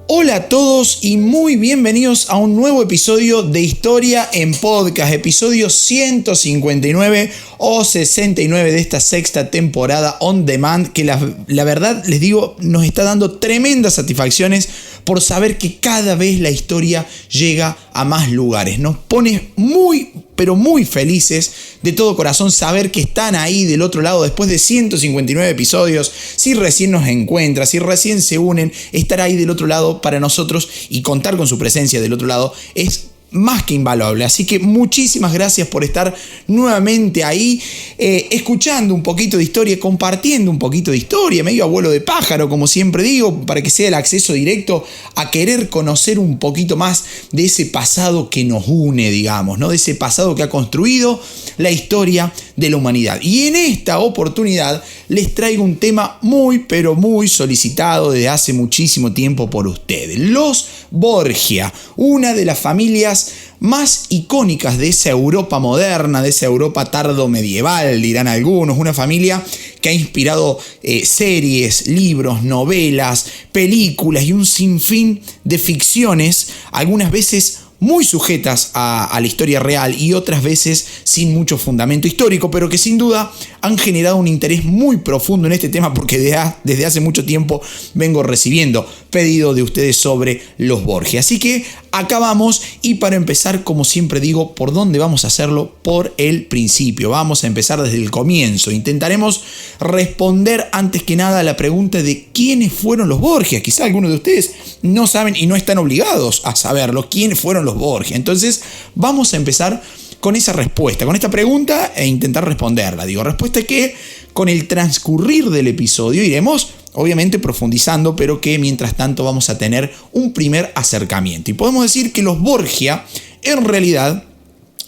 Hola a todos y muy bienvenidos a un nuevo episodio de Historia en Podcast, episodio 159 o 69 de esta sexta temporada on demand, que la verdad les digo nos está dando tremendas satisfacciones por saber que cada vez la historia llega a más lugares. Nos pone muy, pero muy felices de todo corazón saber que están ahí del otro lado después de 159 episodios. Si recién nos encuentran, si recién se unen, estar ahí del otro lado para nosotros y contar con su presencia del otro lado es más que invaluable. Así que muchísimas gracias por estar nuevamente ahí, escuchando un poquito de historia, compartiendo un poquito de historia, medio abuelo de pájaro, como siempre digo, para que sea el acceso directo a querer conocer un poquito más de ese pasado que nos une, digamos, ¿no? De ese pasado que ha construido la historia de la humanidad. Y en esta oportunidad les traigo un tema muy, pero muy solicitado desde hace muchísimo tiempo por ustedes. Los Borgia, una de las familias más icónicas de esa Europa moderna, de esa Europa tardo-medieval, dirán algunos. Una familia que ha inspirado series, libros, novelas, películas y un sinfín de ficciones, algunas veces muy sujetas a la historia real y otras veces sin mucho fundamento histórico, pero que sin duda han generado un interés muy profundo en este tema porque desde hace mucho tiempo vengo recibiendo pedidos de ustedes sobre los Borgia. Así que acá vamos, y para empezar, como siempre digo, ¿por dónde vamos a hacerlo? Por el principio. Vamos a empezar desde el comienzo. Intentaremos responder antes que nada a la pregunta de quiénes fueron los Borgia. Quizá algunos de ustedes no saben y no están obligados a saberlo, quiénes fueron los Borgia. Entonces vamos a empezar con esa respuesta, con esta pregunta, e intentar responderla. Digo, respuesta que con el transcurrir del episodio iremos obviamente profundizando, pero que mientras tanto vamos a tener un primer acercamiento. Y podemos decir que los Borgia en realidad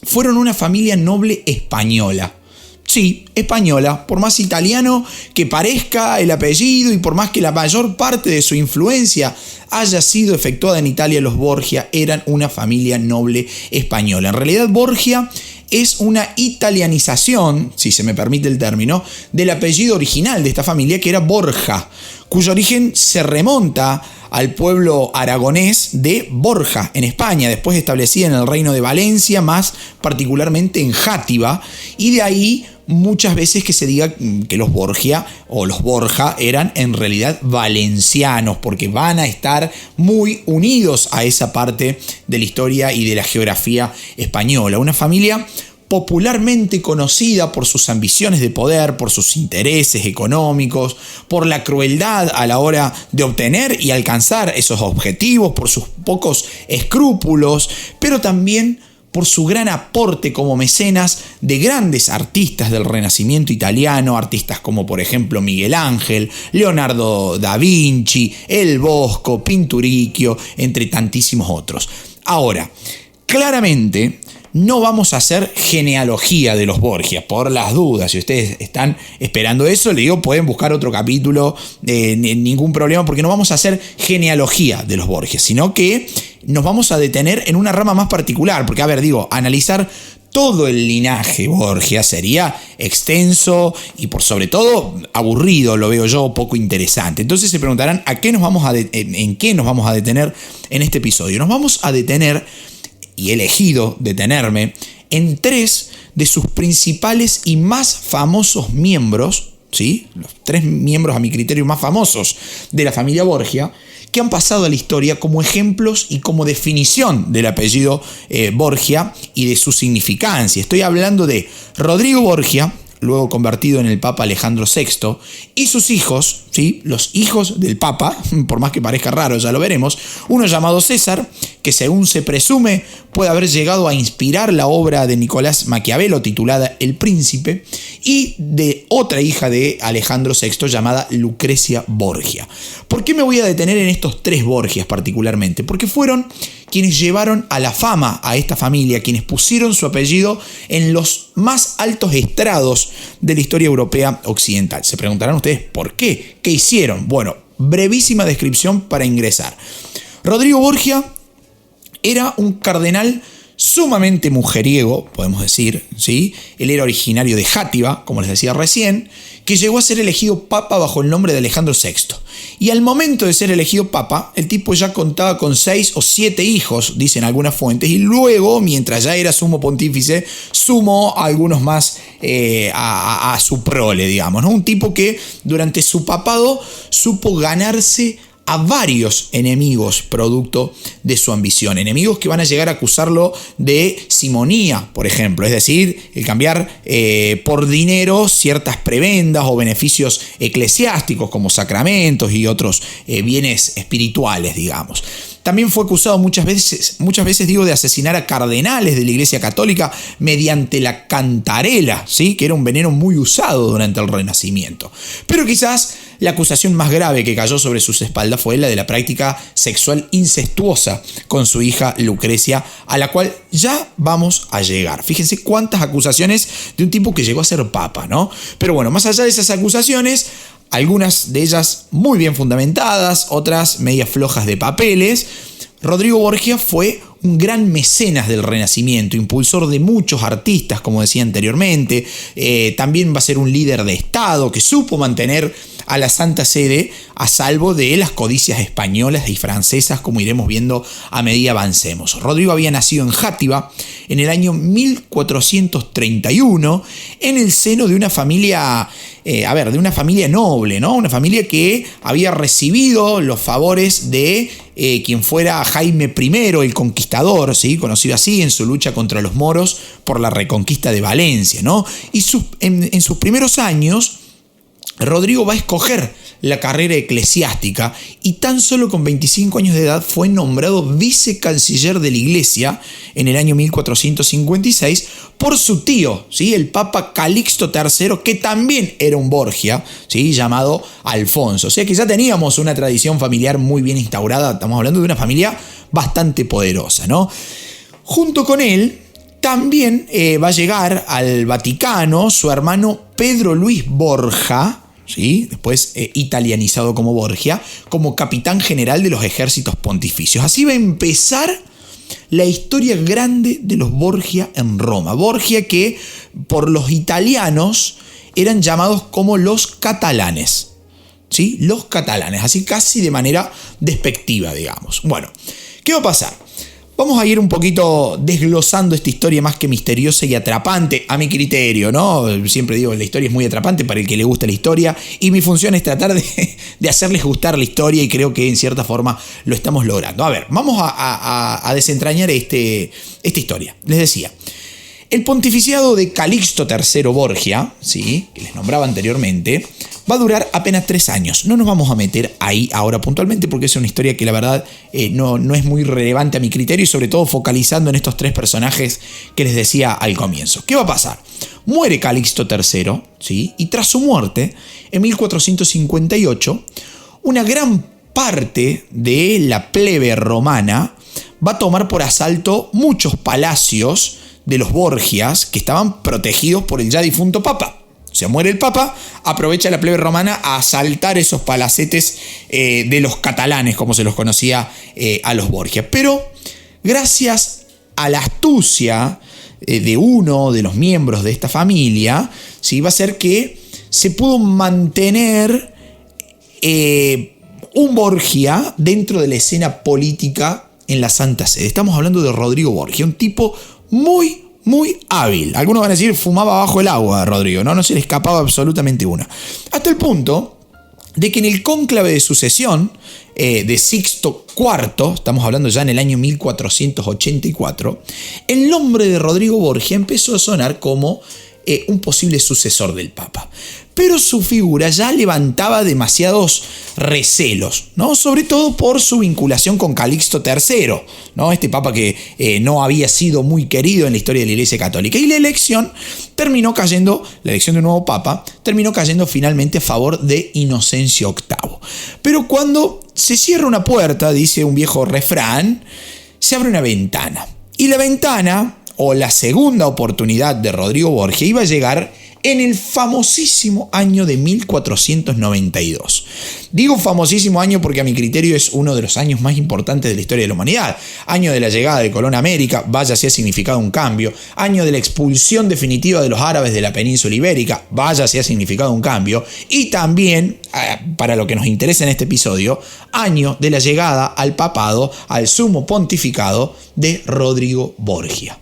fueron una familia noble española. Sí, española, por más italiano que parezca el apellido y por más que la mayor parte de su influencia haya sido efectuada en Italia, los Borgia eran una familia noble española. En realidad, Borgia es una italianización, si se me permite el término, del apellido original de esta familia, que era Borja, cuyo origen se remonta al pueblo aragonés de Borja, en España, después establecida en el reino de Valencia, más particularmente en Játiva, y de ahí muchas veces que se diga que los Borgia o los Borja eran en realidad valencianos, porque van a estar muy unidos a esa parte de la historia y de la geografía española. Una familia popularmente conocida por sus ambiciones de poder, por sus intereses económicos, por la crueldad a la hora de obtener y alcanzar esos objetivos, por sus pocos escrúpulos, pero también por su gran aporte como mecenas de grandes artistas del Renacimiento italiano, artistas como por ejemplo Miguel Ángel, Leonardo da Vinci, El Bosco, Pinturicchio, entre tantísimos otros. Ahora, claramente no vamos a hacer genealogía de los Borgia, por las dudas. Si ustedes están esperando eso, les digo, pueden buscar otro capítulo, ningún problema, porque no vamos a hacer genealogía de los Borgia, sino que nos vamos a detener en una rama más particular, porque, analizar todo el linaje Borgia sería extenso y por sobre todo aburrido, lo veo yo, poco interesante. Entonces se preguntarán, ¿en qué nos vamos a detener en este episodio? Nos vamos a detener, y he elegido detenerme, en tres de sus principales y más famosos miembros, ¿sí? Los tres miembros a mi criterio más famosos de la familia Borgia, que han pasado a la historia como ejemplos y como definición del apellido Borgia y de su significancia. Estoy hablando de Rodrigo Borgia, luego convertido en el Papa Alejandro VI, y sus hijos, ¿sí? Los hijos del Papa, por más que parezca raro, ya lo veremos. Uno llamado César, que según se presume puede haber llegado a inspirar la obra de Nicolás Maquiavelo titulada El Príncipe, y de otra hija de Alejandro VI llamada Lucrecia Borgia. ¿Por qué me voy a detener en estos tres Borgias particularmente? Porque fueron quienes llevaron a la fama a esta familia, quienes pusieron su apellido en los más altos estrados de la historia europea occidental. Se preguntarán ustedes, ¿por qué? ¿Qué hicieron? Bueno, brevísima descripción para ingresar. Rodrigo Borgia era un cardenal sumamente mujeriego, podemos decir, ¿sí? Él era originario de Játiva, como les decía recién, que llegó a ser elegido papa bajo el nombre de Alejandro VI. Y al momento de ser elegido papa, el tipo ya contaba con 6 o 7 hijos, dicen algunas fuentes, y luego, mientras ya era sumo pontífice, sumó a algunos más a su prole, digamos, ¿no? Un tipo que durante su papado supo ganarse a varios enemigos producto de su ambición. Enemigos que van a llegar a acusarlo de simonía, por ejemplo, es decir, el cambiar por dinero ciertas prebendas o beneficios eclesiásticos como sacramentos y otros bienes espirituales, digamos. También fue acusado muchas veces de asesinar a cardenales de la Iglesia Católica mediante la cantarela, ¿sí? Que era un veneno muy usado durante el Renacimiento. Pero quizás la acusación más grave que cayó sobre sus espaldas fue la de la práctica sexual incestuosa con su hija Lucrecia, a la cual ya vamos a llegar. Fíjense cuántas acusaciones de un tipo que llegó a ser papa, ¿no? Pero bueno, más allá de esas acusaciones, algunas de ellas muy bien fundamentadas, otras medias flojas de papeles, Rodrigo Borgia fue un gran mecenas del Renacimiento, impulsor de muchos artistas, como decía anteriormente. También va a ser un líder de Estado que supo mantener a la Santa Sede a salvo de las codicias españolas y francesas, como iremos viendo a medida avancemos. Rodrigo había nacido en Játiva en el año 1431 en el seno de una familia noble, ¿no? Una familia que había recibido los favores de quien fuera Jaime I, el Conquistador, ¿sí? Conocido así en su lucha contra los moros por la reconquista de Valencia, ¿no? Y en sus primeros años, Rodrigo va a escoger la carrera eclesiástica y tan solo con 25 años de edad fue nombrado vicecanciller de la Iglesia en el año 1456 por su tío, ¿sí? El Papa Calixto III, que también era un Borgia, ¿sí? Llamado Alfonso. O sea que ya teníamos una tradición familiar muy bien instaurada, estamos hablando de una familia bastante poderosa, ¿no? Junto con él también va a llegar al Vaticano su hermano Pedro Luis Borja, ¿sí? Después italianizado como Borgia, como capitán general de los ejércitos pontificios. Así va a empezar la historia grande de los Borgia en Roma. Borgia que por los italianos eran llamados como los catalanes, ¿sí? Los catalanes, así casi de manera despectiva, digamos. Bueno, ¿qué va a pasar? Vamos a ir un poquito desglosando esta historia más que misteriosa y atrapante, a mi criterio, ¿no? Siempre digo, la historia es muy atrapante para el que le gusta la historia y mi función es tratar de hacerles gustar la historia y creo que en cierta forma lo estamos logrando. A ver, vamos a desentrañar esta historia. Les decía, el pontificiado de Calixto III Borgia, ¿sí? Que les nombraba anteriormente, va a durar apenas 3 años. No nos vamos a meter ahí ahora puntualmente porque es una historia que la verdad no es muy relevante a mi criterio y sobre todo focalizando en estos 3 personajes que les decía al comienzo. ¿Qué va a pasar? Muere Calixto III, ¿sí? Y tras su muerte, en 1458, una gran parte de la plebe romana va a tomar por asalto muchos palacios de los Borgias que estaban protegidos por el ya difunto papa. O sea, muere el papa, aprovecha la plebe romana a asaltar esos palacetes de los catalanes, como se los conocía a los Borgia. Pero gracias a la astucia de uno de los miembros de esta familia, ¿sí? Va a ser que se pudo mantener un Borgia dentro de la escena política en la Santa Sede. Estamos hablando de Rodrigo Borgia, un tipo muy hábil. Algunos van a decir fumaba bajo el agua, Rodrigo, no se le escapaba absolutamente una. Hasta el punto de que en el cónclave de sucesión de Sixto IV, estamos hablando ya en el año 1484, el nombre de Rodrigo Borgia empezó a sonar como un posible sucesor del Papa. Pero su figura ya levantaba demasiados recelos, ¿no? Sobre todo por su vinculación con Calixto III, ¿no? Este papa que no había sido muy querido en la historia de la Iglesia Católica. Y la elección de un nuevo papa terminó cayendo finalmente a favor de Inocencio VIII. Pero cuando se cierra una puerta, dice un viejo refrán, se abre una ventana. Y la ventana, o la segunda oportunidad de Rodrigo Borgia, iba a llegar en el famosísimo año de 1492. Digo famosísimo año porque a mi criterio es uno de los años más importantes de la historia de la humanidad. Año de la llegada de Colón a América, vaya si ha significado un cambio. Año de la expulsión definitiva de los árabes de la península ibérica, vaya si ha significado un cambio. Y también, para lo que nos interesa en este episodio, año de la llegada al papado, al sumo pontificado de Rodrigo Borgia.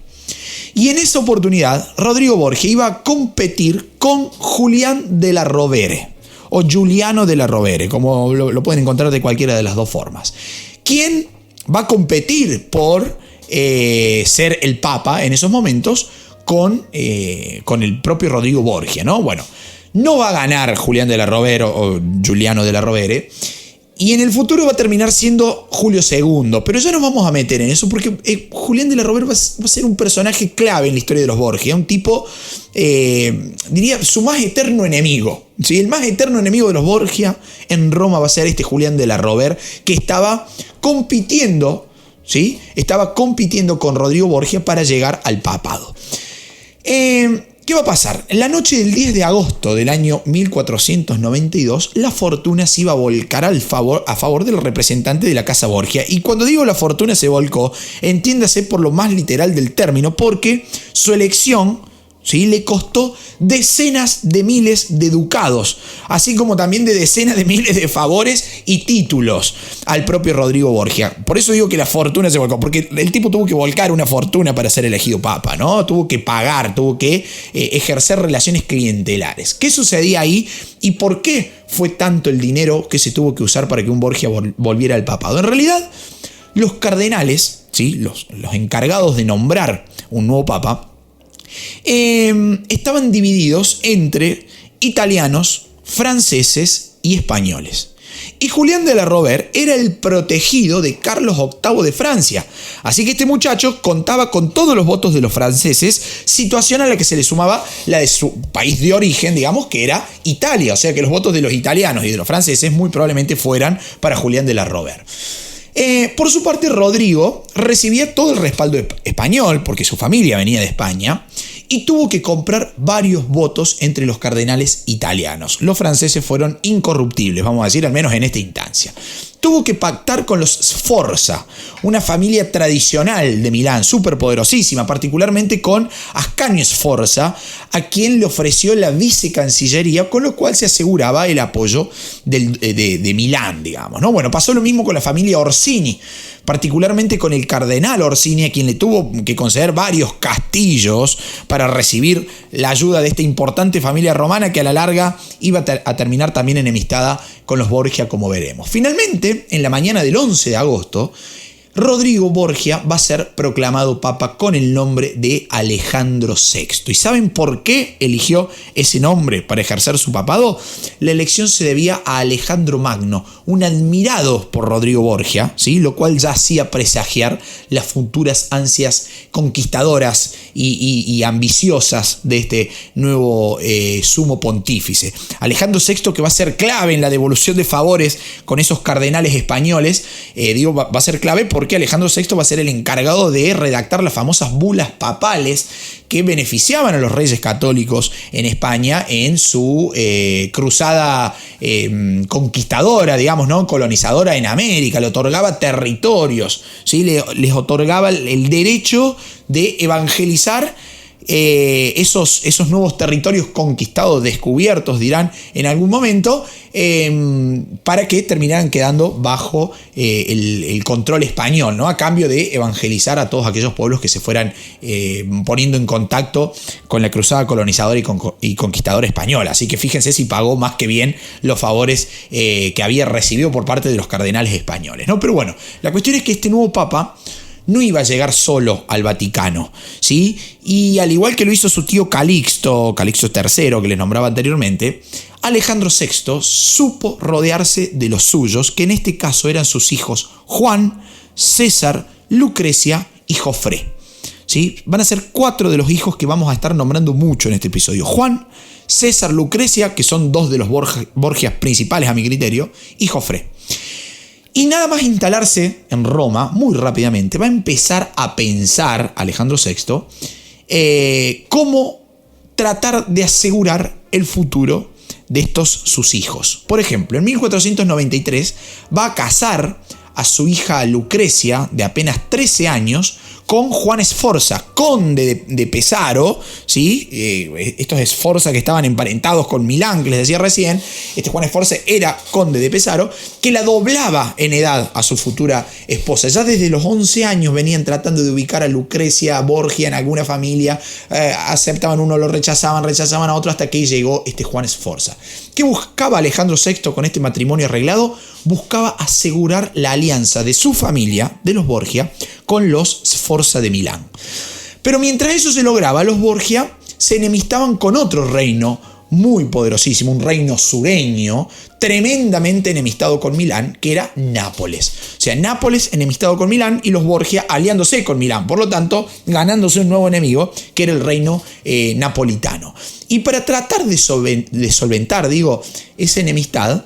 Y en esa oportunidad, Rodrigo Borgia iba a competir con Julián de la Rovere, o Giuliano de la Rovere, como lo pueden encontrar de cualquiera de las dos formas. ¿Quién va a competir por ser el Papa en esos momentos con el propio Rodrigo Borgia, ¿no? Bueno, no va a ganar Julián de la Rovere o Giuliano de la Rovere, y en el futuro va a terminar siendo Julio II, pero ya nos vamos a meter en eso porque Julián de la Rovere va a ser un personaje clave en la historia de los Borgia, un tipo, diría, su más eterno enemigo. ¿Sí? El más eterno enemigo de los Borgia en Roma va a ser este Julián de la Rovere, que estaba compitiendo, ¿sí? Estaba compitiendo con Rodrigo Borgia para llegar al papado. ¿Qué va a pasar? En la noche del 10 de agosto del año 1492, la fortuna se iba a volcar a favor del representante de la casa Borgia. Y cuando digo la fortuna se volcó, entiéndase por lo más literal del término, porque su elección, ¿sí?, le costó decenas de miles de ducados, así como también de decenas de miles de favores y títulos al propio Rodrigo Borgia. Por eso digo que la fortuna se volcó, porque el tipo tuvo que volcar una fortuna para ser elegido papa, ¿no? Tuvo que pagar, tuvo que ejercer relaciones clientelares. ¿Qué sucedía ahí y por qué fue tanto el dinero que se tuvo que usar para que un Borgia volviera al papado? En realidad, los cardenales, ¿sí?, los encargados de nombrar un nuevo papa, estaban divididos entre italianos, franceses y españoles. Y Julián de la Rovere era el protegido de Carlos VIII de Francia. Así que este muchacho contaba con todos los votos de los franceses, situación a la que se le sumaba la de su país de origen, digamos, que era Italia. O sea que los votos de los italianos y de los franceses muy probablemente fueran para Julián de la Rovere. Por su parte, Rodrigo recibía todo el respaldo español, porque su familia venía de España, y tuvo que comprar varios votos entre los cardenales italianos. Los franceses fueron incorruptibles, vamos a decir, al menos en esta instancia. Tuvo que pactar con los Sforza, una familia tradicional de Milán, súper poderosísima, particularmente con Ascanio Sforza, a quien le ofreció la vicecancillería, con lo cual se aseguraba el apoyo de Milán, digamos, ¿no? Bueno, pasó lo mismo con la familia Orsini, particularmente con el cardenal Orsini, a quien le tuvo que conceder varios castillos para recibir la ayuda de esta importante familia romana que a la larga iba a terminar también enemistada con los Borgia, como veremos. Finalmente, en la mañana del 11 de agosto, Rodrigo Borgia va a ser proclamado papa con el nombre de Alejandro VI. ¿Y saben por qué eligió ese nombre para ejercer su papado? La elección se debía a Alejandro Magno, un admirado por Rodrigo Borgia, ¿sí?, lo cual ya hacía presagiar las futuras ansias conquistadoras y ambiciosas de este nuevo sumo pontífice. Alejandro VI, que va a ser clave en la devolución de favores con esos cardenales españoles, va a ser clave porque Alejandro VI va a ser el encargado de redactar las famosas bulas papales que beneficiaban a los reyes católicos en España en su cruzada conquistadora, digamos, ¿no?, colonizadora en América. Le otorgaba territorios, ¿sí?, les otorgaba el derecho de evangelizar esos nuevos territorios conquistados, descubiertos, dirán en algún momento, para que terminaran quedando bajo el control español, ¿no?, a cambio de evangelizar a todos aquellos pueblos que se fueran poniendo en contacto con la cruzada colonizadora y conquistadora española. Así que fíjense si pagó más que bien los favores que había recibido por parte de los cardenales españoles, ¿no? Pero bueno, la cuestión es que este nuevo papa no iba a llegar solo al Vaticano, ¿sí? Y al igual que lo hizo su tío Calixto III, que les nombraba anteriormente, Alejandro VI supo rodearse de los suyos, que en este caso eran sus hijos Juan, César, Lucrecia y Jofré, ¿sí? Van a ser 4 de los hijos que vamos a estar nombrando mucho en este episodio. Juan, César, Lucrecia, que son 2 de los Borgias principales a mi criterio, y Jofré. Y nada más instalarse en Roma, muy rápidamente, va a empezar a pensar Alejandro VI cómo tratar de asegurar el futuro de estos sus hijos. Por ejemplo, en 1493 va a casar a su hija Lucrecia, de apenas 13 años, con Juan Sforza, conde de Pesaro, ¿sí? Estos Sforza que estaban emparentados con Milán, que les decía recién. Este Juan Sforza era conde de Pesaro, que la doblaba en edad a su futura esposa. Ya desde los 11 años venían tratando de ubicar a Lucrecia Borgia en alguna familia. Aceptaban uno, lo rechazaban a otro, hasta que llegó este Juan Sforza. ¿Qué buscaba Alejandro VI con este matrimonio arreglado? Buscaba asegurar la alianza de su familia, de los Borgia, con los Sforza de Milán. Pero mientras eso se lograba, los Borgia se enemistaban con otro reino muy poderosísimo, un reino sureño, tremendamente enemistado con Milán, que era Nápoles. O sea, Nápoles enemistado con Milán y los Borgia aliándose con Milán, por lo tanto, ganándose un nuevo enemigo, que era el reino napolitano. Y para tratar de solventar, esa enemistad,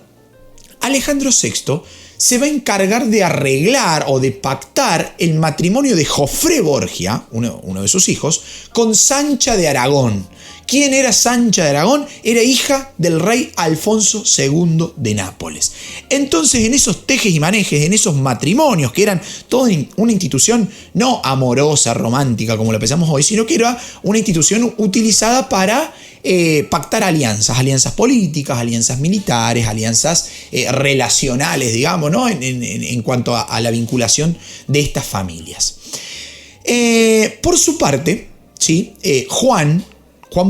Alejandro VI se va a encargar de arreglar o de pactar el matrimonio de Jofré Borgia, uno de sus hijos, con Sancha de Aragón. ¿Quién era Sancha de Aragón? Era hija del rey Alfonso II de Nápoles. Entonces, en esos tejes y manejes, en esos matrimonios, que eran toda una institución no amorosa, romántica, como la pensamos hoy, sino que era una institución utilizada para pactar alianzas políticas, alianzas militares, alianzas relacionales, digamos, ¿no? en cuanto a la vinculación de estas familias. Por su parte, ¿sí? Juan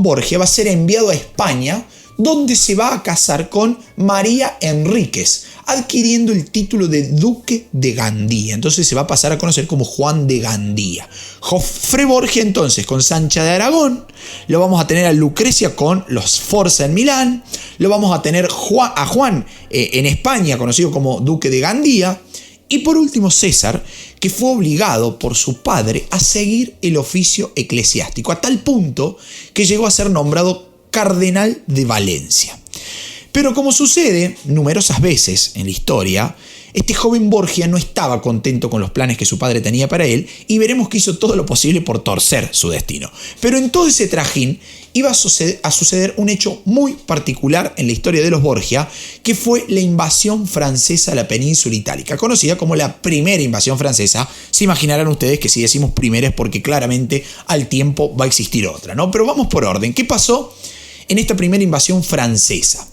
Borgia va a ser enviado a España, donde se va a casar con María Enríquez, adquiriendo el título de Duque de Gandía. Entonces se va a pasar a conocer como Juan de Gandía. Jofré Borgia entonces con Sancha de Aragón, lo vamos a tener a Lucrecia con los Sforza en Milán, lo vamos a tener a Juan en España, conocido como Duque de Gandía, y por último César, que fue obligado por su padre a seguir el oficio eclesiástico, a tal punto que llegó a ser nombrado cardenal de Valencia. Pero como sucede numerosas veces en la historia, este joven Borgia no estaba contento con los planes que su padre tenía para él, y veremos que hizo todo lo posible por torcer su destino. Pero en todo ese trajín iba a suceder un hecho muy particular en la historia de los Borgia, que fue la invasión francesa a la península itálica, conocida como la primera invasión francesa. Se imaginarán ustedes que si decimos primera es porque claramente al tiempo va a existir otra, ¿no? Pero vamos por orden. ¿Qué pasó en esta primera invasión francesa?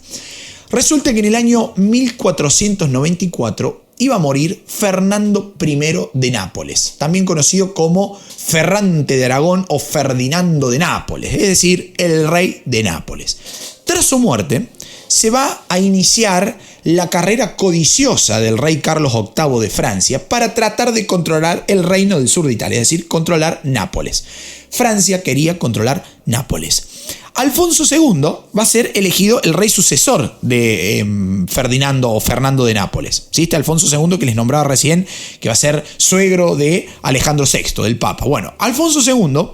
Resulta que en el año 1494 iba a morir Fernando I de Nápoles, también conocido como Ferrante de Aragón o Ferdinando de Nápoles, es decir, el rey de Nápoles. Tras su muerte, se va a iniciar la carrera codiciosa del rey Carlos VIII de Francia para tratar de controlar el reino del sur de Italia, es decir, controlar Nápoles. Francia quería controlar Nápoles. Alfonso II va a ser elegido el rey sucesor de Ferdinando o Fernando de Nápoles. ¿Sí? Este Alfonso II que les nombraba recién, que va a ser suegro de Alejandro VI, del Papa. Bueno, Alfonso II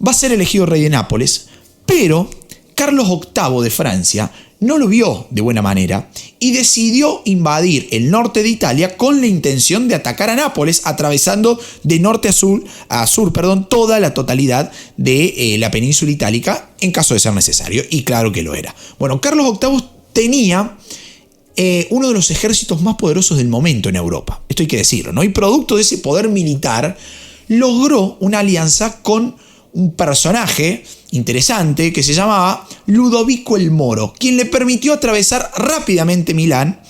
va a ser elegido rey de Nápoles, pero Carlos VIII de Francia no lo vio de buena manera y decidió invadir el norte de Italia con la intención de atacar a Nápoles, atravesando de norte a sur, toda la totalidad de la península itálica en caso de ser necesario, y claro que lo era. Bueno, Carlos VIII tenía uno de los ejércitos más poderosos del momento en Europa, esto hay que decirlo, ¿no? Y producto de ese poder militar logró una alianza con un personaje interesante que se llamaba Ludovico el Moro, quien le permitió atravesar rápidamente Milán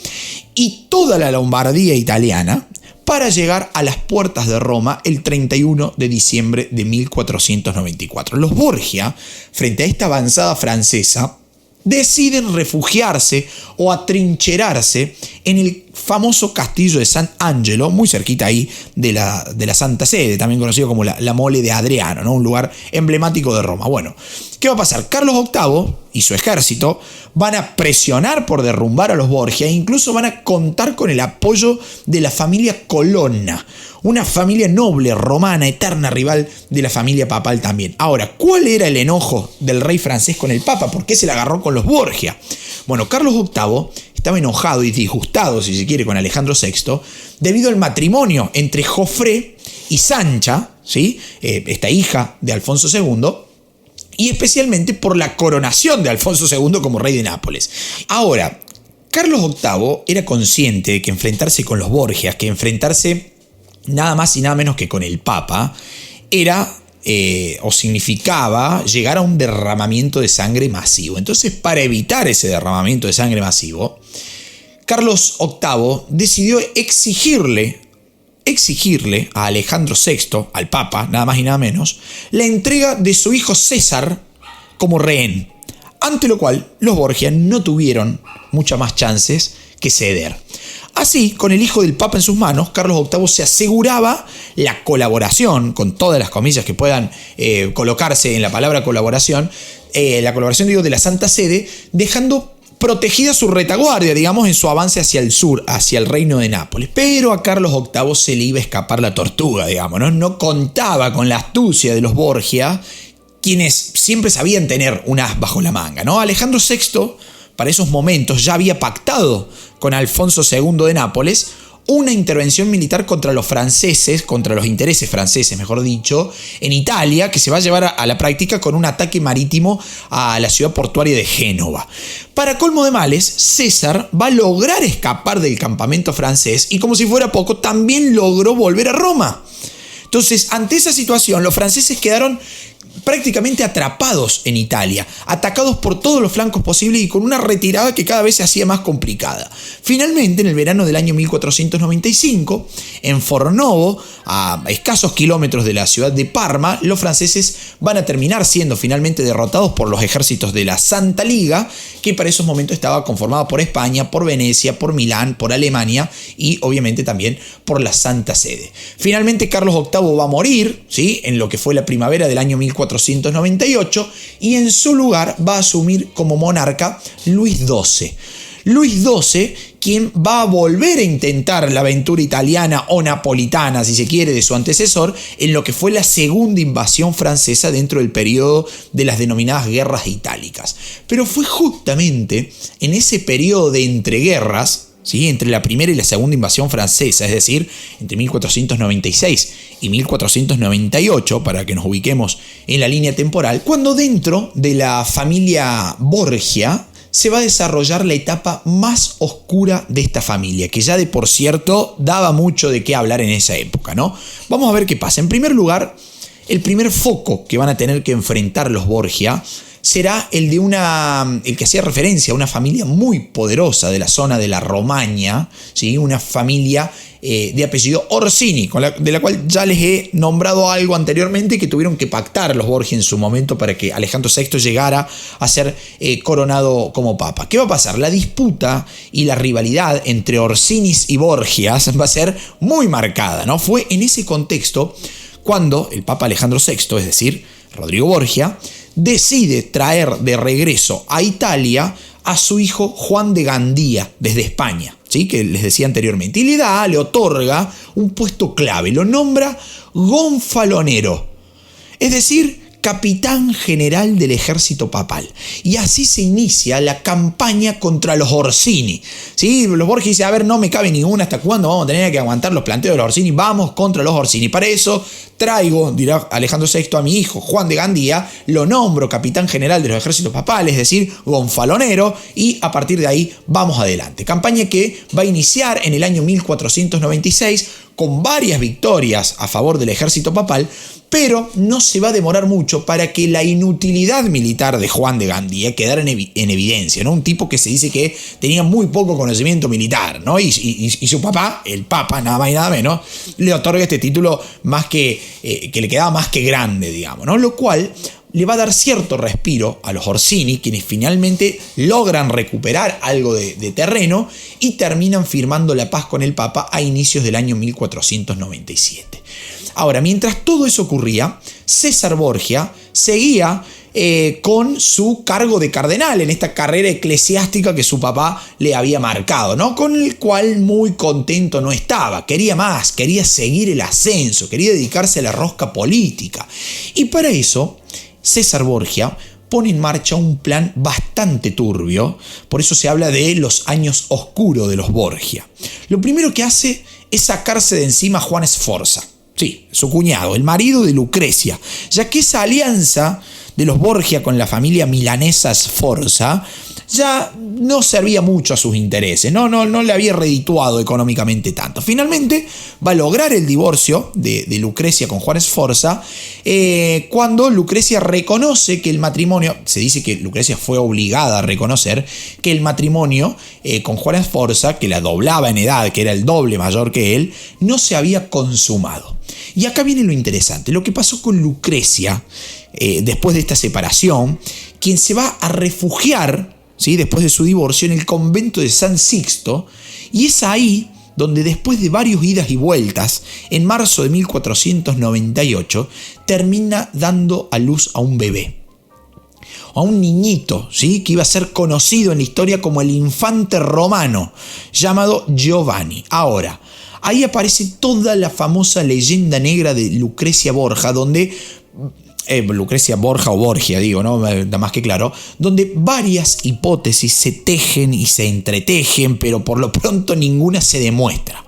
y toda la Lombardía italiana para llegar a las puertas de Roma el 31 de diciembre de 1494. Los Borgia, frente a esta avanzada francesa, deciden refugiarse o atrincherarse en el famoso castillo de San Angelo, muy cerquita ahí de la Santa Sede, también conocido como la Mole de Adriano, ¿no? Un lugar emblemático de Roma. Bueno, ¿qué va a pasar? Carlos VIII y su ejército van a presionar por derrumbar a los Borgia e incluso van a contar con el apoyo de la familia Colonna, una familia noble romana, eterna rival de la familia papal también. Ahora, ¿cuál era el enojo del rey francés con el Papa? ¿Por qué se la agarró con los Borgia? Bueno, Carlos VIII estaba enojado y disgustado, si se quiere, con Alejandro VI, debido al matrimonio entre Jofré y Sancha, ¿sí? Esta hija de Alfonso II, y especialmente por la coronación de Alfonso II como rey de Nápoles. Ahora, Carlos VIII era consciente de que enfrentarse con los Borgias, que enfrentarse nada más y nada menos que con el Papa, era o significaba llegar a un derramamiento de sangre masivo. Entonces, para evitar ese derramamiento de sangre masivo, Carlos VIII decidió exigirle a Alejandro VI, al Papa, nada más y nada menos, la entrega de su hijo César como rehén, ante lo cual los Borgia no tuvieron muchas más chances que ceder. Así, con el hijo del Papa en sus manos, Carlos VIII se aseguraba la colaboración, con todas las comillas que puedan colocarse en la palabra colaboración, la colaboración, de la Santa Sede, dejando protegida su retaguardia, digamos, en su avance hacia el sur, hacia el reino de Nápoles. Pero a Carlos VIII se le iba a escapar la tortuga, digamos, ¿no? No contaba con la astucia de los Borgia, quienes siempre sabían tener un as bajo la manga, ¿no? Alejandro VI, para esos momentos, ya había pactado con Alfonso II de Nápoles una intervención militar contra los franceses, contra los intereses franceses, mejor dicho, en Italia, que se va a llevar a la práctica con un ataque marítimo a la ciudad portuaria de Génova. Para colmo de males, César va a lograr escapar del campamento francés y, como si fuera poco, también logró volver a Roma. Entonces, ante esa situación, los franceses quedaron prácticamente atrapados en Italia, atacados por todos los flancos posibles y con una retirada que cada vez se hacía más complicada. Finalmente, en el verano del año 1495, en Fornovo, a escasos kilómetros de la ciudad de Parma, los franceses van a terminar siendo finalmente derrotados por los ejércitos de la Santa Liga, que para esos momentos estaba conformada por España, por Venecia, por Milán, por Alemania y obviamente también por la Santa Sede. Finalmente, Carlos VIII va a morir, ¿sí?, en lo que fue la primavera del año 1498, y en su lugar va a asumir como monarca Luis XII. Luis XII, quien va a volver a intentar la aventura italiana o napolitana, si se quiere, de su antecesor, en lo que fue la segunda invasión francesa dentro del periodo de las denominadas guerras itálicas. Pero fue justamente en ese periodo de entreguerras, ¿sí?, entre la primera y la segunda invasión francesa, es decir, entre 1496 y 1498, para que nos ubiquemos en la línea temporal, cuando dentro de la familia Borgia se va a desarrollar la etapa más oscura de esta familia, que ya de por cierto daba mucho de qué hablar en esa época, ¿no? Vamos a ver qué pasa. En primer lugar, el primer foco que van a tener que enfrentar los Borgia será el que hacía referencia a una familia muy poderosa de la zona de la Romaña, ¿sí?, una familia de apellido Orsini, de la cual ya les he nombrado algo anteriormente, que tuvieron que pactar los Borgia en su momento para que Alejandro VI llegara a ser coronado como papa. ¿Qué va a pasar? La disputa y la rivalidad entre Orsinis y Borgias va a ser muy marcada, ¿no? Fue en ese contexto cuando el papa Alejandro VI, es decir, Rodrigo Borgia, decide traer de regreso a Italia a su hijo Juan de Gandía desde España, ¿sí?, que les decía anteriormente, y le otorga un puesto clave, lo nombra gonfalonero, es decir, capitán general del ejército papal. Y así se inicia la campaña contra los Orsini. ¿Sí? Los Borgia dicen, a ver, no me cabe ninguna, ¿hasta cuándo vamos a tener que aguantar los planteos de los Orsini? Vamos contra los Orsini. Para eso traigo, dirá Alejandro VI, a mi hijo Juan de Gandía, lo nombro capitán general de los ejércitos papales, es decir, gonfalonero, y a partir de ahí vamos adelante. Campaña que va a iniciar en el año 1496 con varias victorias a favor del ejército papal, pero no se va a demorar mucho para que la inutilidad militar de Juan de Gandía quedara en evidencia, ¿no? Un tipo que se dice que tenía muy poco conocimiento militar, ¿no? Y su papá, el papa, nada más y nada menos, le otorga este título más que le quedaba más que grande, digamos, ¿no? Lo cual le va a dar cierto respiro a los Orsini, quienes finalmente logran recuperar algo de terreno y terminan firmando la paz con el Papa a inicios del año 1497. Ahora, mientras todo eso ocurría, César Borgia seguía con su cargo de cardenal en esta carrera eclesiástica que su papá le había marcado, ¿no? Con el cual muy contento no estaba. Quería más, quería seguir el ascenso, quería dedicarse a la rosca política. Y para eso, César Borgia pone en marcha un plan bastante turbio, por eso se habla de los años oscuros de los Borgia. Lo primero que hace es sacarse de encima a Juan Sforza, sí, su cuñado, el marido de Lucrecia, ya que esa alianza de los Borgia con la familia milanesa Sforza ya no servía mucho a sus intereses, no le había redituado económicamente tanto. Finalmente va a lograr el divorcio de Lucrecia con Juan Sforza cuando Lucrecia reconoce que el matrimonio, se dice que Lucrecia fue obligada a reconocer que el matrimonio con Juan Sforza, que la doblaba en edad, que era el doble mayor que él, no se había consumado. Y acá viene lo interesante, lo que pasó con Lucrecia después de esta separación, quien se va a refugiar, ¿sí?, después de su divorcio en el convento de San Sixto, y es ahí donde después de varios idas y vueltas, en marzo de 1498, termina dando a luz a un bebé, a un niñito, ¿sí?, que iba a ser conocido en la historia como el infante romano, llamado Giovanni. Ahora, ahí aparece toda la famosa leyenda negra de Lucrecia Borgia, donde Lucrecia Borgia o Borgia, digo, ¿no? Está más que claro, donde varias hipótesis se tejen y se entretejen, pero por lo pronto ninguna se demuestra.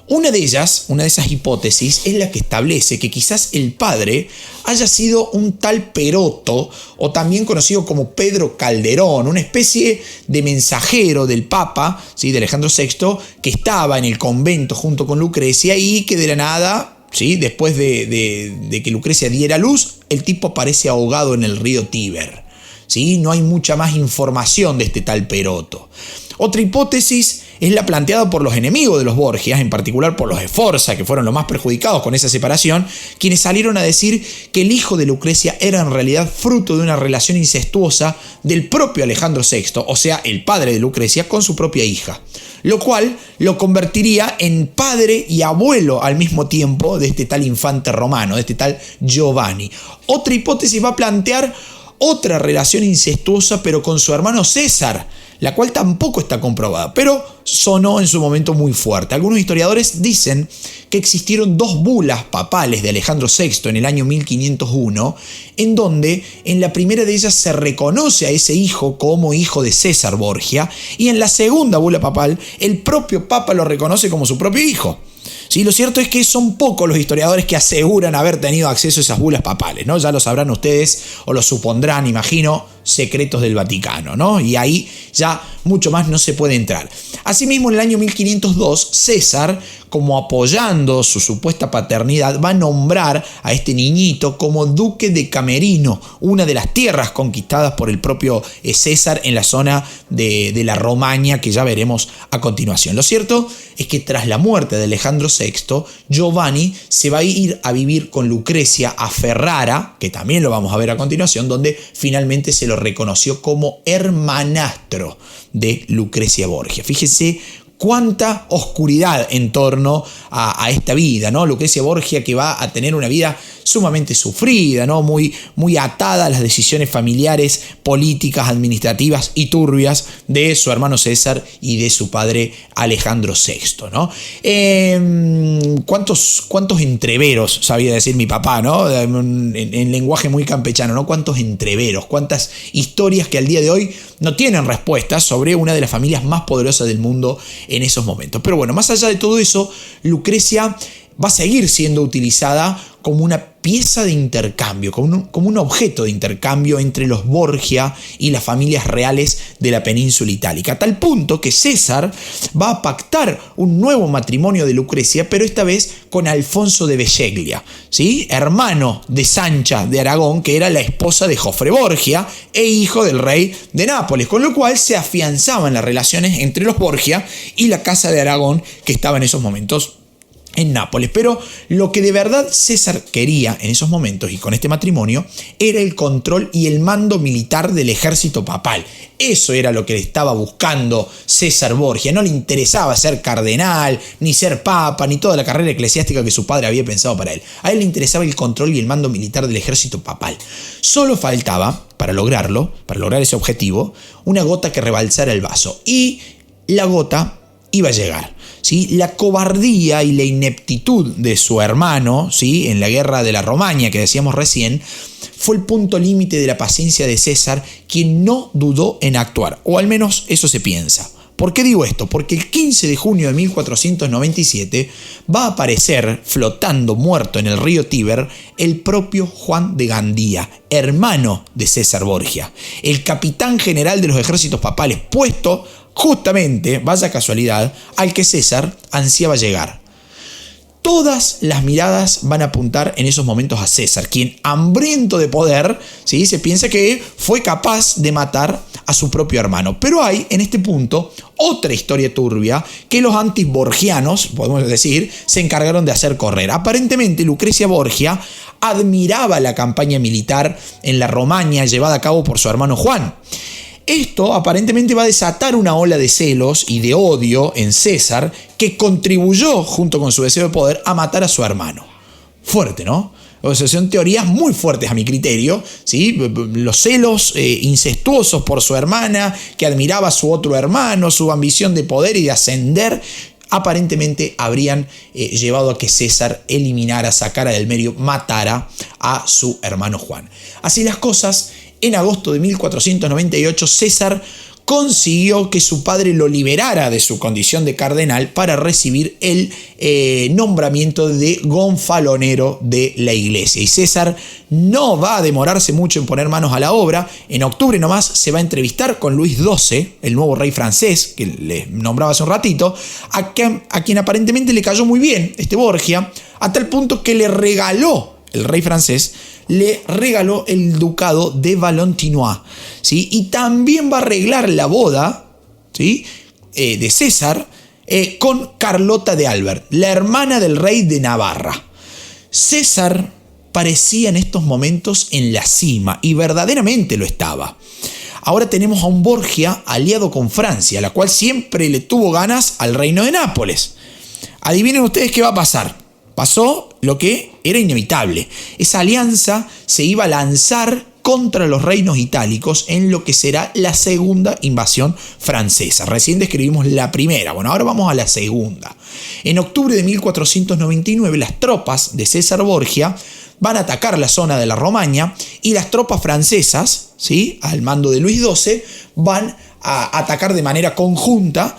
Una de esas hipótesis es la que establece que quizás el padre haya sido un tal Peroto, o también conocido como Pedro Calderón, una especie de mensajero del Papa, ¿sí?, de Alejandro VI, que estaba en el convento junto con Lucrecia y que de la nada, ¿sí?, después de que Lucrecia diera luz, el tipo aparece ahogado en el río Tíber, ¿sí? No hay mucha más información de este tal Peroto. Otra hipótesis es la planteada por los enemigos de los Borgias, en particular por los Sforza, que fueron los más perjudicados con esa separación, quienes salieron a decir que el hijo de Lucrecia era en realidad fruto de una relación incestuosa del propio Alejandro VI, o sea, el padre de Lucrecia, con su propia hija, lo cual lo convertiría en padre y abuelo al mismo tiempo de este tal infante romano, de este tal Giovanni. Otra hipótesis va a plantear otra relación incestuosa, pero con su hermano César, la cual tampoco está comprobada, pero sonó en su momento muy fuerte. Algunos historiadores dicen que existieron dos bulas papales de Alejandro VI en el año 1501, en donde en la primera de ellas se reconoce a ese hijo como hijo de César Borgia, y en la segunda bula papal el propio Papa lo reconoce como su propio hijo. Sí, lo cierto es que son pocos los historiadores que aseguran haber tenido acceso a esas bulas papales, ¿no? Ya lo sabrán ustedes o lo supondrán, imagino, secretos del Vaticano, ¿no? Y ahí ya mucho más no se puede entrar. Asimismo, en el año 1502, César, como apoyando su supuesta paternidad, va a nombrar a este niñito como duque de Camerino, una de las tierras conquistadas por el propio César en la zona de la Romaña, que ya veremos a continuación. Lo cierto es que tras la muerte de Alejandro VI, Giovanni se va a ir a vivir con Lucrecia a Ferrara, que también lo vamos a ver a continuación, donde finalmente se lo reconoció como hermanastro de Lucrecia Borgia. Fíjense cuánta oscuridad en torno a esta vida, ¿no? Lucrecia Borgia, que va a tener una vida sumamente sufrida, ¿no? Muy atada a las decisiones familiares, políticas, administrativas y turbias de su hermano César y de su padre Alejandro VI, ¿no? ¿Cuántos entreveros sabía decir mi papá, ¿no? En lenguaje muy campechano, ¿no? Cuántos entreveros, cuántas historias que al día de hoy no tienen respuestas sobre una de las familias más poderosas del mundo en esos momentos. Pero bueno, más allá de todo eso, Lucrecia va a seguir siendo utilizada como una pieza de intercambio, como un objeto de intercambio entre los Borgia y las familias reales de la península itálica, a tal punto que César va a pactar un nuevo matrimonio de Lucrecia, pero esta vez con Alfonso de Vegeglia, ¿sí?, hermano de Sancha de Aragón, que era la esposa de Jofre Borgia e hijo del rey de Nápoles, con lo cual se afianzaban las relaciones entre los Borgia y la casa de Aragón, que estaba en esos momentos en Nápoles. Pero lo que de verdad César quería en esos momentos y con este matrimonio era el control y el mando militar del ejército papal. Eso era lo que le estaba buscando César Borgia. No le interesaba ser cardenal, ni ser papa, ni toda la carrera eclesiástica que su padre había pensado para él. A él le interesaba el control y el mando militar del ejército papal. Solo faltaba, para lograr ese objetivo, una gota que rebalsara el vaso. Y la gota iba a llegar, ¿sí? La cobardía y la ineptitud de su hermano, ¿sí?, en la guerra de la Romaña que decíamos recién, fue el punto límite de la paciencia de César, quien no dudó en actuar, o al menos eso se piensa. ¿Por qué digo esto? Porque el 15 de junio de 1497 va a aparecer flotando muerto en el río Tíber el propio Juan de Gandía, hermano de César Borgia, el capitán general de los ejércitos papales, puesto justamente, vaya casualidad, al que César ansiaba llegar. Todas las miradas van a apuntar en esos momentos a César, quien, hambriento de poder, ¿sí?, se piensa que fue capaz de matar a su propio hermano. Pero hay, en este punto, otra historia turbia que los antiborgianos, podemos decir, se encargaron de hacer correr. Aparentemente, Lucrecia Borgia admiraba la campaña militar en la Romaña llevada a cabo por su hermano Juan. Esto aparentemente va a desatar una ola de celos y de odio en César que contribuyó, junto con su deseo de poder, a matar a su hermano. Fuerte, ¿no? O sea, son teorías muy fuertes a mi criterio, ¿sí? Los celos incestuosos por su hermana, que admiraba a su otro hermano, su ambición de poder y de ascender, aparentemente habrían llevado a que César eliminara, sacara del medio, matara a su hermano Juan. Así las cosas, en agosto de 1498, César consiguió que su padre lo liberara de su condición de cardenal para recibir el nombramiento de gonfalonero de la iglesia. Y César no va a demorarse mucho en poner manos a la obra. En octubre nomás se va a entrevistar con Luis XII, el nuevo rey francés, que le nombraba hace un ratito, a quien aparentemente le cayó muy bien este Borgia, a tal punto que le regaló, el rey francés, le regaló el ducado de Valentinois, ¿sí? Y también va a arreglar la boda, ¿sí?, de César con Carlota de Albert, la hermana del rey de Navarra. César parecía en estos momentos en la cima, y verdaderamente lo estaba. Ahora tenemos a un Borgia aliado con Francia, la cual siempre le tuvo ganas al reino de Nápoles. Adivinen ustedes qué va a pasar. Pasó lo que era inevitable. Esa alianza se iba a lanzar contra los reinos itálicos en lo que será la segunda invasión francesa. Recién describimos la primera, bueno, ahora vamos a la segunda. En octubre de 1499, las tropas de César Borgia van a atacar la zona de la Romaña y las tropas francesas, ¿sí?, al mando de Luis XII, van a atacar de manera conjunta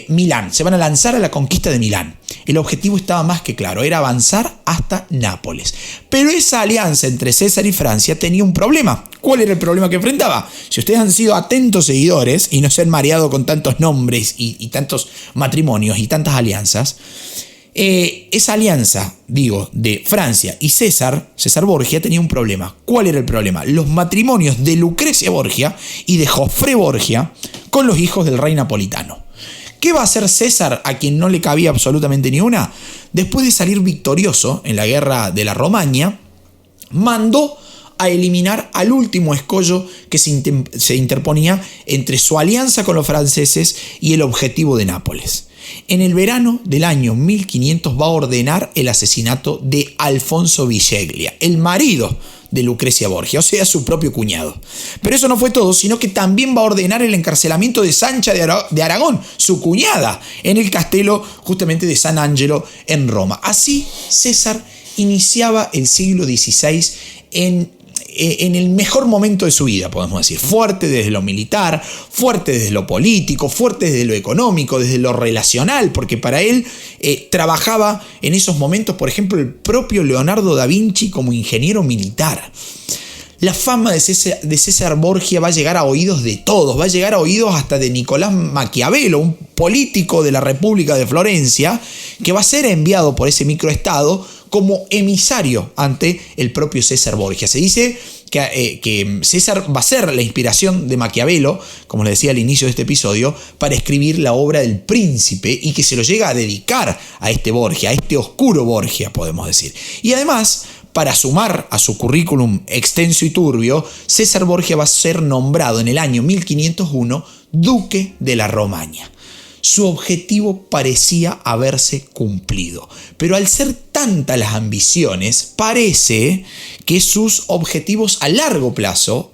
Milán. Se van a lanzar a la conquista de Milán. El objetivo estaba más que claro, era avanzar hasta Nápoles. Pero esa alianza entre César y Francia tenía un problema. ¿Cuál era el problema que enfrentaba? Si ustedes han sido atentos seguidores y no se han mareado con tantos nombres y tantos matrimonios y tantas alianzas, esa alianza, de Francia y César Borgia tenía un problema. ¿Cuál era el problema? Los matrimonios de Lucrecia Borgia y de Jofré Borgia con los hijos del rey napolitano. ¿Qué va a hacer César, a quien no le cabía absolutamente ni una? Después de salir victorioso en la guerra de la Romaña, mandó a eliminar al último escollo que se interponía entre su alianza con los franceses y el objetivo de Nápoles. En el verano del año 1500 va a ordenar el asesinato de Alfonso Villeglia, el marido de Lucrecia Borgia, o sea, su propio cuñado. Pero eso no fue todo, sino que también va a ordenar el encarcelamiento de Sancha de Aragón, su cuñada, en el castelo justamente de San Angelo en Roma. Así, César iniciaba el siglo XVI en el mejor momento de su vida, podemos decir. Fuerte desde lo militar, fuerte desde lo político, fuerte desde lo económico, desde lo relacional, porque para él trabajaba en esos momentos, por ejemplo, el propio Leonardo da Vinci como ingeniero militar. La fama de César Borgia va a llegar a oídos de todos, va a llegar a oídos hasta de Nicolás Maquiavelo, un político de la República de Florencia, que va a ser enviado por ese microestado como emisario ante el propio César Borgia. Se dice que César va a ser la inspiración de Maquiavelo, como les decía al inicio de este episodio, para escribir la obra del Príncipe, y que se lo llega a dedicar a este Borgia, a este oscuro Borgia, podemos decir. Y además, para sumar a su currículum extenso y turbio, César Borgia va a ser nombrado en el año 1501 duque de la Romaña. Su objetivo parecía haberse cumplido, pero al ser tantas las ambiciones, parece que sus objetivos a largo plazo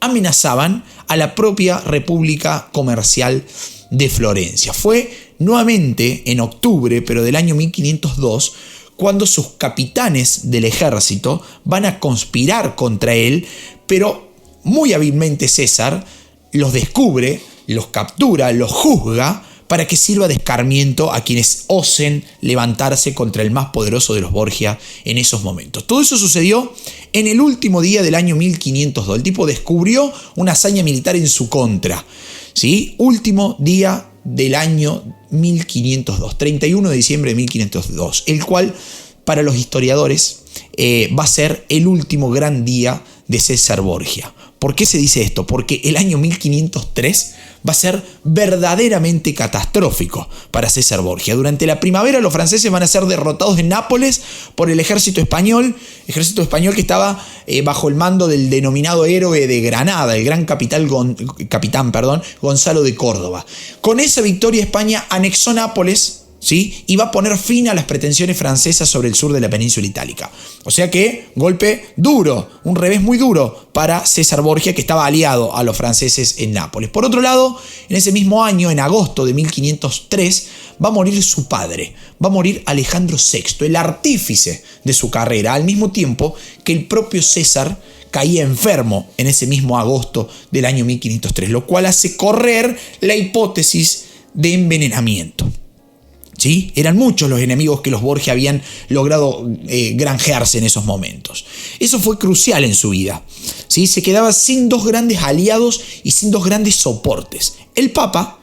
amenazaban a la propia República Comercial de Florencia. Fue nuevamente en octubre, pero del año 1502, cuando sus capitanes del ejército van a conspirar contra él, pero muy hábilmente César los descubre, los captura, los juzga para que sirva de escarmiento a quienes osen levantarse contra el más poderoso de los Borgia en esos momentos. Todo eso sucedió en el último día del año 1502. El tipo descubrió una hazaña militar en su contra, ¿sí? Último día del año 1502, 31 de diciembre de 1502, el cual para los historiadores va a ser el último gran día de César Borgia. ¿Por qué se dice esto? Porque el año 1503 va a ser verdaderamente catastrófico para César Borgia. Durante la primavera los franceses van a ser derrotados en Nápoles por el ejército español que estaba bajo el mando del denominado héroe de Granada, el gran capitán Gonzalo de Córdoba. Con esa victoria España anexó Nápoles, ¿sí? Y va a poner fin a las pretensiones francesas sobre el sur de la península itálica. O sea que, golpe duro, un revés muy duro para César Borgia, que estaba aliado a los franceses en Nápoles. Por otro lado, en ese mismo año, en agosto de 1503, va a morir su padre, va a morir Alejandro VI, el artífice de su carrera, al mismo tiempo que el propio César caía enfermo en ese mismo agosto del año 1503, lo cual hace correr la hipótesis de envenenamiento. ¿Sí? Eran muchos los enemigos que los Borgia habían logrado granjearse en esos momentos. Eso fue crucial en su vida, ¿sí? Se quedaba sin dos grandes aliados y sin dos grandes soportes: el Papa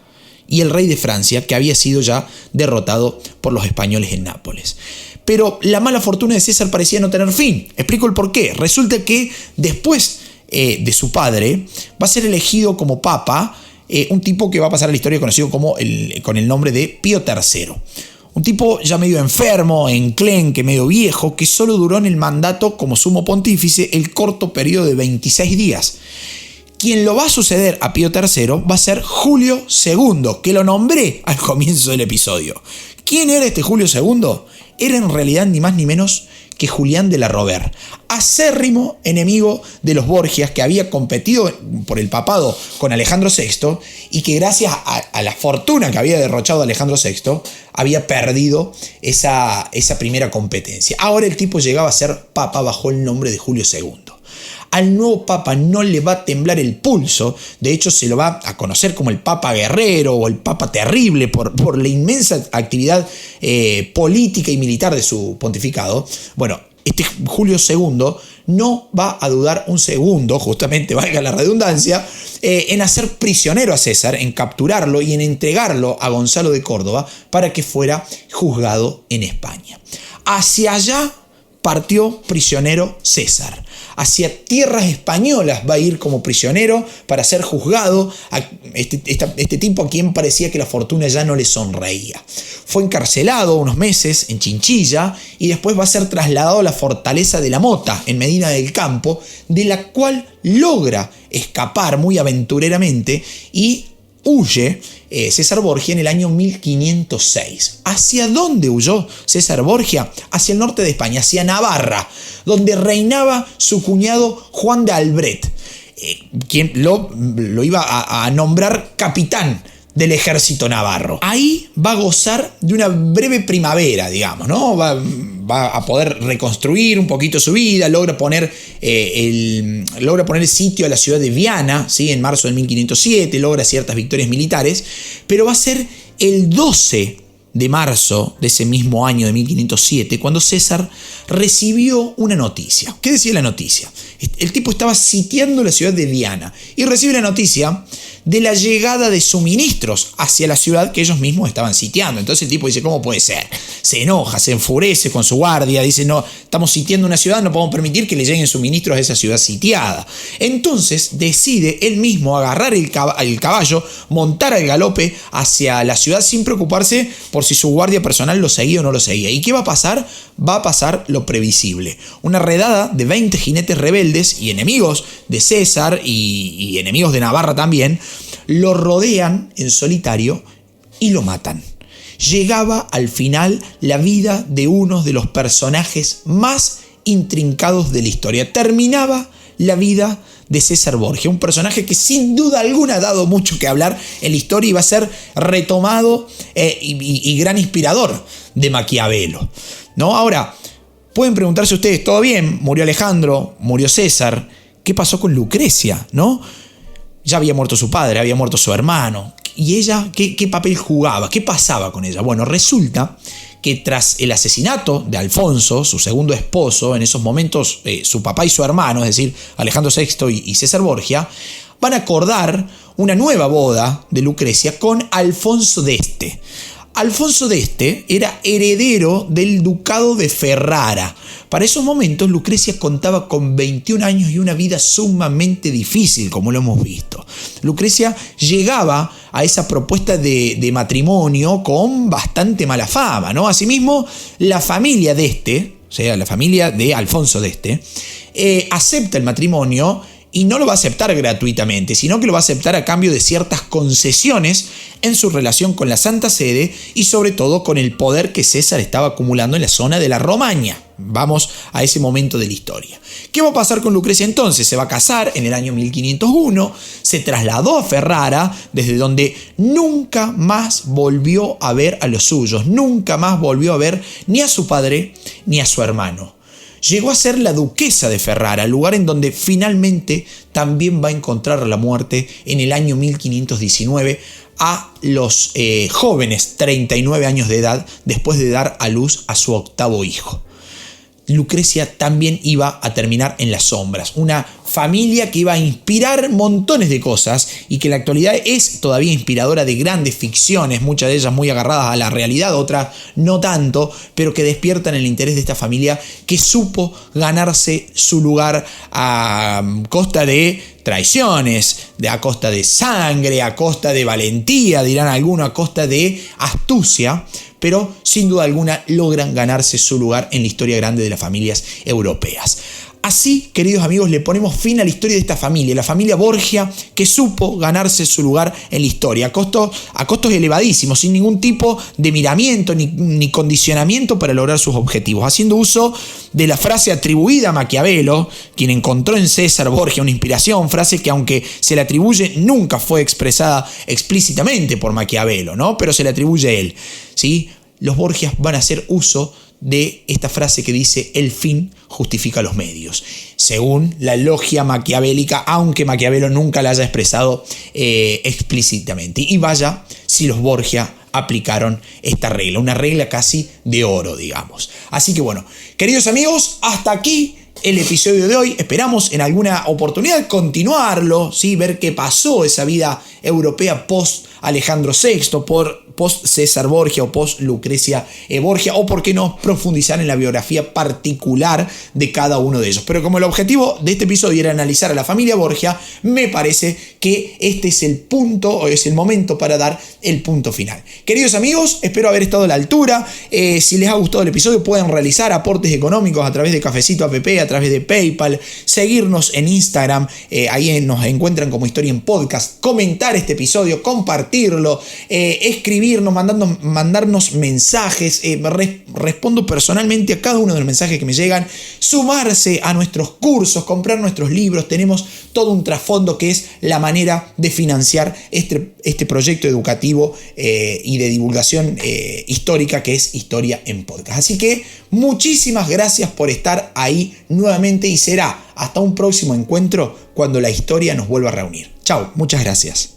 y el rey de Francia, que había sido ya derrotado por los españoles en Nápoles. Pero la mala fortuna de César parecía no tener fin. Explico el porqué. Resulta que después de su padre va a ser elegido como Papa un tipo que va a pasar a la historia conocido con el nombre de Pío III. Un tipo ya medio enfermo, enclenque, medio viejo, que solo duró en el mandato como sumo pontífice el corto periodo de 26 días. Quien lo va a suceder a Pío III va a ser Julio II, que lo nombré al comienzo del episodio. ¿Quién era este Julio II? Era en realidad ni más ni menos que Julián de la Rover, acérrimo enemigo de los Borgias, que había competido por el papado con Alejandro VI y que gracias a la fortuna que había derrochado Alejandro VI había perdido esa primera competencia. Ahora el tipo llegaba a ser papa bajo el nombre de Julio II. Al nuevo papa no le va a temblar el pulso, de hecho se lo va a conocer como el papa guerrero o el papa terrible por la inmensa actividad política y militar de su pontificado. Bueno, este Julio II no va a dudar un segundo, justamente valga la redundancia, en hacer prisionero a César, en capturarlo y en entregarlo a Gonzalo de Córdoba para que fuera juzgado en España. Hacia allá partió prisionero César. Hacia tierras españolas va a ir como prisionero para ser juzgado a este tipo a quien parecía que la fortuna ya no le sonreía. Fue encarcelado unos meses en Chinchilla y después va a ser trasladado a la fortaleza de la Mota, en Medina del Campo, de la cual logra escapar muy aventureramente y huye César Borgia en el año 1506. ¿Hacia dónde huyó César Borgia? Hacia el norte de España, hacia Navarra, donde reinaba su cuñado Juan de Albret, quien lo iba a nombrar capitán del ejército navarro. Ahí va a gozar de una breve primavera, digamos, ¿no? Va a poder reconstruir un poquito su vida, logra poner el sitio a la ciudad de Viana, ¿sí? En marzo de 1507, logra ciertas victorias militares, pero va a ser el 12 de marzo de ese mismo año de 1507 cuando César recibió una noticia. ¿Qué decía la noticia? El tipo estaba sitiando la ciudad de Viana y recibe la noticia de la llegada de suministros hacia la ciudad que ellos mismos estaban sitiando. Entonces el tipo dice, ¿cómo puede ser? Se enoja, se enfurece con su guardia, dice, no, estamos sitiando una ciudad, no podemos permitir que le lleguen suministros a esa ciudad sitiada. Entonces decide él mismo agarrar el caballo, montar al galope hacia la ciudad sin preocuparse por si su guardia personal lo seguía o no lo seguía. ¿Y qué va a pasar? Va a pasar lo previsible. Una redada de 20 jinetes rebeldes y enemigos de César y enemigos de Navarra también, lo rodean en solitario y lo matan. Llegaba al final la vida de uno de los personajes más intrincados de la historia. Terminaba la vida de César Borgia, un personaje que sin duda alguna ha dado mucho que hablar en la historia y va a ser retomado y gran inspirador de Maquiavelo, ¿no? Ahora, pueden preguntarse ustedes, ¿todo bien? Murió Alejandro, murió César, ¿qué pasó con Lucrecia, no? ya había muerto su padre, había muerto su hermano. ¿Y ella qué papel jugaba? ¿Qué pasaba con ella? Bueno, resulta que tras el asesinato de Alfonso, su segundo esposo, en esos momentos su papá y su hermano, es decir, Alejandro VI y César Borgia, van a acordar una nueva boda de Lucrecia con Alfonso d'Este. Alfonso d'Este era heredero del ducado de Ferrara. Para esos momentos Lucrecia contaba con 21 años y una vida sumamente difícil, como lo hemos visto. Lucrecia llegaba a esa propuesta de matrimonio con bastante mala fama, ¿no? Asimismo, la familia d'Este, o sea, la familia de Alfonso d'Este, acepta el matrimonio. Y no lo va a aceptar gratuitamente, sino que lo va a aceptar a cambio de ciertas concesiones en su relación con la Santa Sede y sobre todo con el poder que César estaba acumulando en la zona de la Romaña. Vamos a ese momento de la historia. ¿Qué va a pasar con Lucrecia entonces? Se va a casar en el año 1501, se trasladó a Ferrara, desde donde nunca más volvió a ver a los suyos, nunca más volvió a ver ni a su padre ni a su hermano. Llegó a ser la duquesa de Ferrara, lugar en donde finalmente también va a encontrar la muerte en el año 1519 a los jóvenes 39 años de edad, después de dar a luz a su octavo hijo. Lucrecia también iba a terminar en las sombras, una familia que iba a inspirar montones de cosas y que en la actualidad es todavía inspiradora de grandes ficciones, muchas de ellas muy agarradas a la realidad, otras no tanto, pero que despiertan el interés de esta familia que supo ganarse su lugar a costa de traiciones, a costa de sangre, a costa de valentía, dirán algunos, a costa de astucia, pero sin duda alguna logran ganarse su lugar en la historia grande de las familias europeas. Así, queridos amigos, le ponemos fin a la historia de esta familia, la familia Borgia, que supo ganarse su lugar en la historia, a costos elevadísimos, sin ningún tipo de miramiento ni condicionamiento para lograr sus objetivos, haciendo uso de la frase atribuida a Maquiavelo, quien encontró en César Borgia una inspiración, frase que aunque se le atribuye nunca fue expresada explícitamente por Maquiavelo, ¿no? Pero se le atribuye a él, ¿sí? Los Borgias van a hacer uso de esta frase que dice: el fin justifica los medios, según la logia maquiavélica, aunque Maquiavelo nunca la haya expresado explícitamente. Y vaya si los Borgia aplicaron esta regla, una regla casi de oro, digamos. Así que bueno, queridos amigos, hasta aquí el episodio de hoy. Esperamos en alguna oportunidad continuarlo, ¿sí? Ver qué pasó esa vida europea post Alejandro VI, post César Borgia o post Lucrecia Borgia, o por qué no profundizar en la biografía particular de cada uno de ellos. Pero como el objetivo de este episodio era analizar a la familia Borgia, me parece que este es el punto, o es el momento para dar el punto final. Queridos amigos, espero haber estado a la altura. Si les ha gustado el episodio, pueden realizar aportes económicos a través de Cafecito App, a través de PayPal, seguirnos en Instagram, ahí nos encuentran como Historia en Podcast, comentar este episodio, compartirlo, escribirnos, mandarnos mensajes, respondo personalmente a cada uno de los mensajes que me llegan, sumarse a nuestros cursos, comprar nuestros libros. Tenemos todo un trasfondo que es la manera de financiar este proyecto educativo y de divulgación histórica que es Historia en Podcast. Así que muchísimas gracias por estar ahí nuevamente y será hasta un próximo encuentro cuando la historia nos vuelva a reunir. Chao, muchas gracias.